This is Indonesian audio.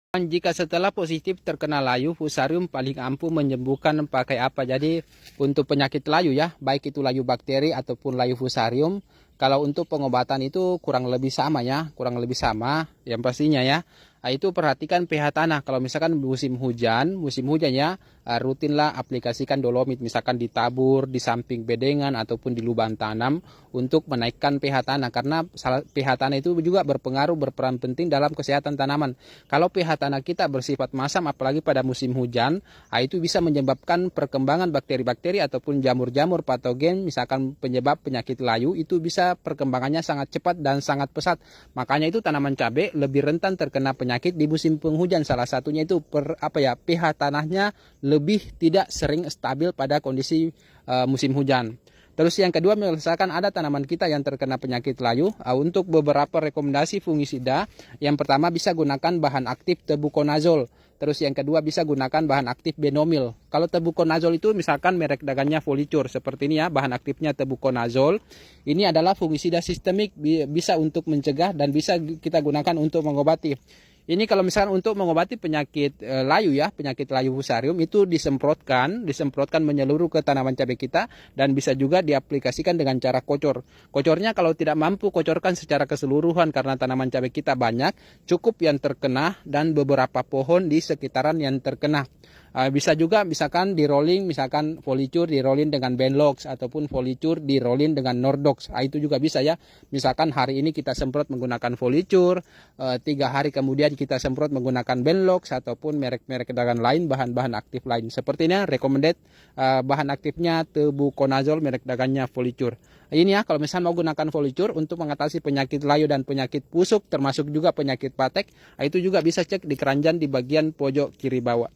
Jika setelah positif terkena layu, fusarium paling ampuh menyembuhkan pakai apa? Jadi untuk penyakit layu ya, baik itu layu bakteri ataupun layu fusarium, kalau untuk pengobatan itu kurang lebih sama ya, kurang lebih sama yang pastinya ya. Nah, itu perhatikan pH tanah. Kalau misalkan musim hujan ya, rutinlah aplikasikan dolomit, misalkan ditabur di samping bedengan ataupun di lubang tanam untuk menaikkan pH tanah, karena pH tanah itu juga berperan penting dalam kesehatan tanaman. Kalau pH tanah kita bersifat masam apalagi pada musim hujan, itu bisa menyebabkan perkembangan bakteri-bakteri ataupun jamur-jamur patogen, misalkan penyebab penyakit layu, itu bisa perkembangannya sangat cepat dan sangat pesat. Makanya itu tanaman cabai lebih rentan terkena penyakit di musim penghujan. Salah satunya itu pH tanahnya lebih tidak sering stabil pada kondisi musim hujan. Terus yang kedua, misalkan ada tanaman kita yang terkena penyakit layu, untuk beberapa rekomendasi fungisida, yang pertama bisa gunakan bahan aktif tebuconazole. Terus yang kedua bisa gunakan bahan aktif benomil. Kalau tebuconazole itu misalkan merek dagangnya Folicur, seperti ini ya, bahan aktifnya tebuconazole. Ini adalah fungisida sistemik, bisa untuk mencegah dan bisa kita gunakan untuk mengobati. Ini kalau misalkan untuk mengobati penyakit layu ya, penyakit layu fusarium, itu disemprotkan menyeluruh ke tanaman cabai kita, dan bisa juga diaplikasikan dengan cara kocor. Kocornya kalau tidak mampu kocorkan secara keseluruhan karena tanaman cabai kita banyak, cukup yang terkena dan beberapa pohon di sekitaran yang terkena. Bisa juga misalkan di rolling, misalkan Folicur di rolling dengan Benlox ataupun Folicur di rolling dengan Nordox. Itu juga bisa ya. Misalkan hari ini kita semprot menggunakan Folicur, 3 hari kemudian kita semprot menggunakan Benlox ataupun merek-merek dagangan lain, bahan-bahan aktif lain. Sepertinya recommended bahan aktifnya tebuconazole, merek dagangnya Folicur. Ini ya, kalau misalnya mau gunakan Folicur untuk mengatasi penyakit layu dan penyakit busuk, termasuk juga penyakit patek, itu juga bisa cek di keranjang di bagian pojok kiri bawah.